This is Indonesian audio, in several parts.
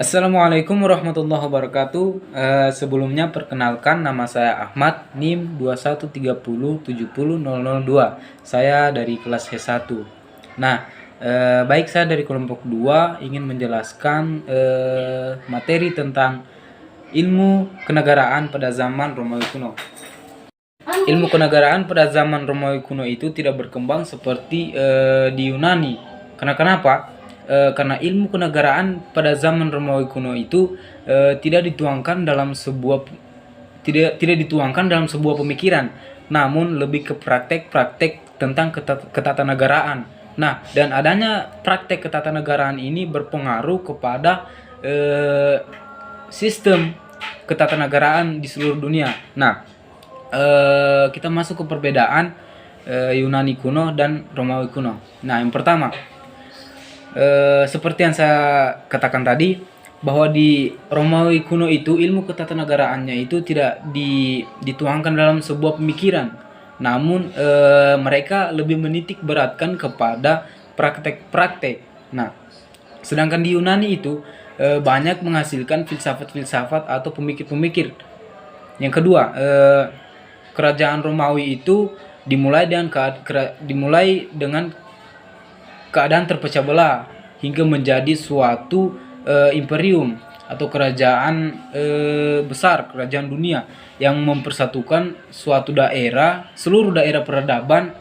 Assalamualaikum warahmatullahi wabarakatuh. Sebelumnya perkenalkan, nama saya Ahmad, NIM 2130700002. Saya dari kelas H1. Nah, baik, saya dari kelompok 2 ingin menjelaskan materi tentang ilmu kenegaraan pada zaman Romawi kuno. Ilmu kenegaraan pada zaman Romawi kuno itu tidak berkembang seperti di Yunani. Kenapa? Karena ilmu kenegaraan pada zaman Romawi kuno itu tidak dituangkan dalam sebuah pemikiran, namun lebih ke praktek-praktek tentang ketatanegaraan. Nah, dan adanya praktek ketatanegaraan ini berpengaruh kepada sistem ketatanegaraan di seluruh dunia. Nah, kita masuk ke perbedaan Yunani kuno dan Romawi kuno. Nah, yang pertama, seperti yang saya katakan tadi, bahwa di Romawi kuno itu ilmu ketatanegaraan itu tidak dituangkan dalam sebuah pemikiran, namun mereka lebih menitik beratkan kepada praktek-praktek. Nah, sedangkan di Yunani itu banyak menghasilkan filsafat-filsafat atau pemikir-pemikir. Yang kedua, kerajaan Romawi itu dimulai dengan keadaan terpecah belah hingga menjadi suatu imperium atau kerajaan besar, kerajaan dunia yang mempersatukan seluruh daerah peradaban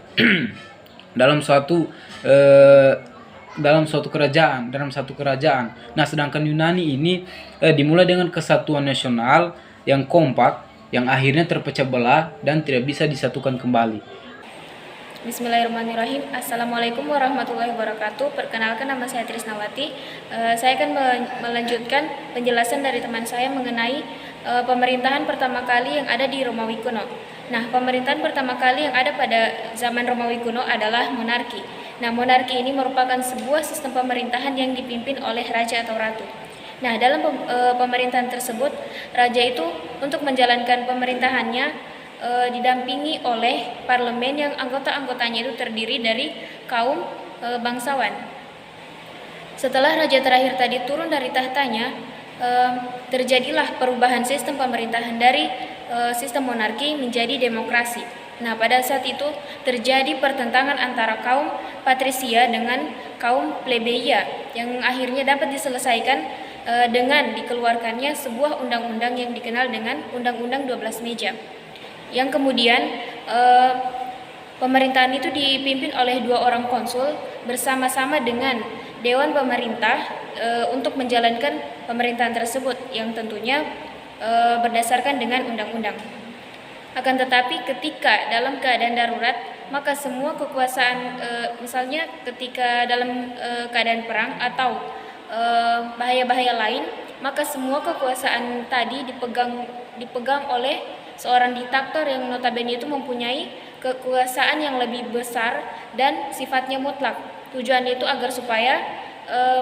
dalam satu kerajaan. Nah, sedangkan Yunani ini dimulai dengan kesatuan nasional yang kompak, yang akhirnya terpecah belah dan tidak bisa disatukan kembali. Bismillahirrahmanirrahim. Assalamualaikum warahmatullahi wabarakatuh. Perkenalkan, nama saya Trisnawati. Saya akan melanjutkan penjelasan dari teman saya mengenai pemerintahan pertama kali yang ada di Romawi kuno. Nah, pemerintahan pertama kali yang ada pada zaman Romawi kuno adalah monarki. Nah, monarki ini merupakan sebuah sistem pemerintahan yang dipimpin oleh raja atau ratu. Nah, dalam pemerintahan tersebut, raja itu untuk menjalankan pemerintahannya didampingi oleh parlemen yang anggota-anggotanya itu terdiri dari kaum bangsawan. Setelah raja terakhir tadi turun dari tahtanya, terjadilah perubahan sistem pemerintahan dari sistem monarki menjadi demokrasi. Nah, pada saat itu terjadi pertentangan antara kaum patrisia dengan kaum plebeia yang akhirnya dapat diselesaikan dengan dikeluarkannya sebuah undang-undang yang dikenal dengan Undang-Undang 12 Meja. Yang kemudian pemerintahan itu dipimpin oleh 2 orang konsul bersama-sama dengan Dewan Pemerintah untuk menjalankan pemerintahan tersebut yang tentunya berdasarkan dengan undang-undang. Akan tetapi ketika dalam keadaan darurat, maka semua kekuasaan, misalnya ketika dalam keadaan perang atau bahaya-bahaya lain, maka semua kekuasaan tadi dipegang oleh seorang diktator yang notabene itu mempunyai kekuasaan yang lebih besar dan sifatnya mutlak. Tujuannya itu agar supaya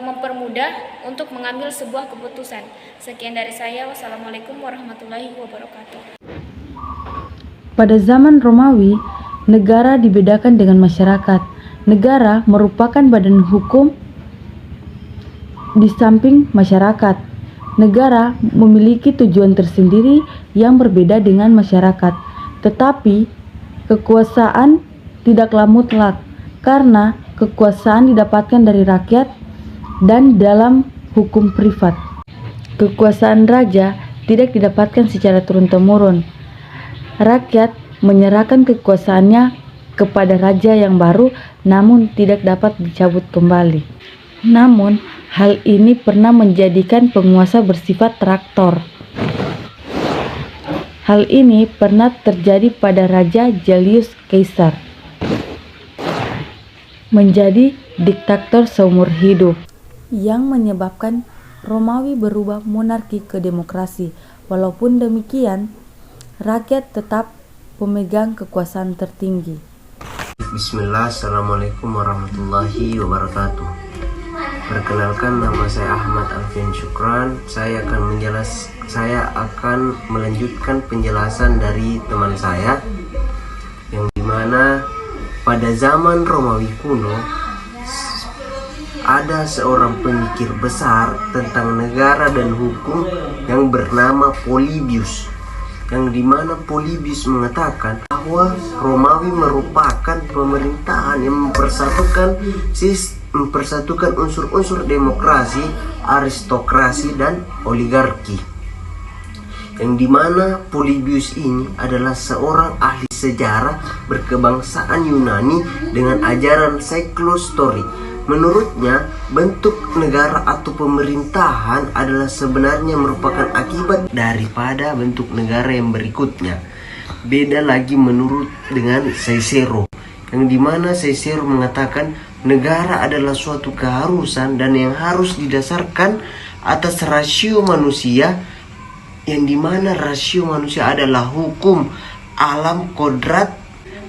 mempermudah untuk mengambil sebuah keputusan. Sekian dari saya. Wassalamualaikum warahmatullahi wabarakatuh. Pada zaman Romawi, negara dibedakan dengan masyarakat. Negara merupakan badan hukum di samping masyarakat. Negara memiliki tujuan tersendiri yang berbeda dengan masyarakat, tetapi kekuasaan tidaklah mutlak karena kekuasaan didapatkan dari rakyat dan dalam hukum privat. Kekuasaan raja tidak didapatkan secara turun-temurun. Rakyat menyerahkan kekuasaannya kepada raja yang baru, namun tidak dapat dicabut kembali. Namun, hal ini pernah menjadikan penguasa bersifat traktor. Hal ini pernah terjadi pada Raja Julius Caesar, menjadi diktator seumur hidup, yang menyebabkan Romawi berubah monarki ke demokrasi. Walaupun demikian, rakyat tetap pemegang kekuasaan tertinggi. Bismillah, Assalamualaikum warahmatullahi wabarakatuh. Perkenalkan, nama saya Ahmad Alfian Syukran. Saya akan melanjutkan penjelasan dari teman saya, yang dimana pada zaman Romawi kuno ada seorang pemikir besar tentang negara dan hukum yang bernama Polybius, yang dimana Polybius mengatakan bahwa Romawi merupakan pemerintahan yang mempersatukan unsur-unsur demokrasi, aristokrasi, dan oligarki. Yang dimana Polybius ini adalah seorang ahli sejarah berkebangsaan Yunani dengan ajaran Cyclostory. Menurutnya, bentuk negara atau pemerintahan adalah sebenarnya merupakan akibat daripada bentuk negara yang berikutnya. Beda lagi menurut dengan Cicero, yang dimana Cicero mengatakan negara adalah suatu keharusan dan yang harus didasarkan atas rasio manusia, yang dimana rasio manusia adalah hukum, alam, kodrat,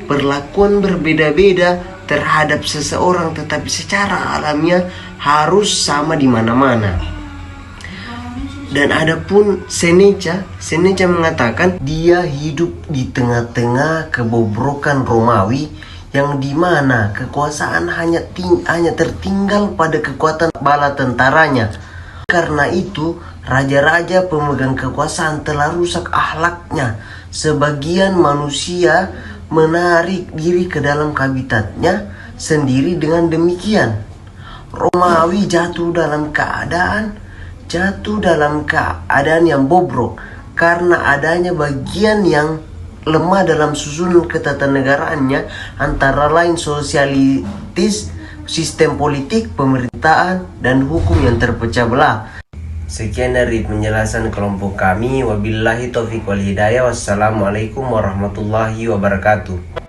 perlakuan berbeda-beda terhadap seseorang, tetapi secara alamiah harus sama di mana-mana. Dan adapun Seneca mengatakan dia hidup di tengah-tengah kebobrokan Romawi, yang dimana kekuasaan hanya tertinggal pada kekuatan bala tentaranya. Karena itu, raja-raja pemegang kekuasaan telah rusak akhlaknya. Sebagian manusia menarik diri ke dalam habitatnya sendiri. Dengan demikian, Romawi jatuh dalam keadaan yang bobrok karena adanya bagian yang lemah dalam susunan ketatanegaranya, antara lain sosialitis, sistem politik, pemerintahan, dan hukum yang terpecah belah. Sekian dari penjelasan kelompok kami. Wabillahi taufiq wal hidayah. Wassalamualaikum warahmatullahi wabarakatuh.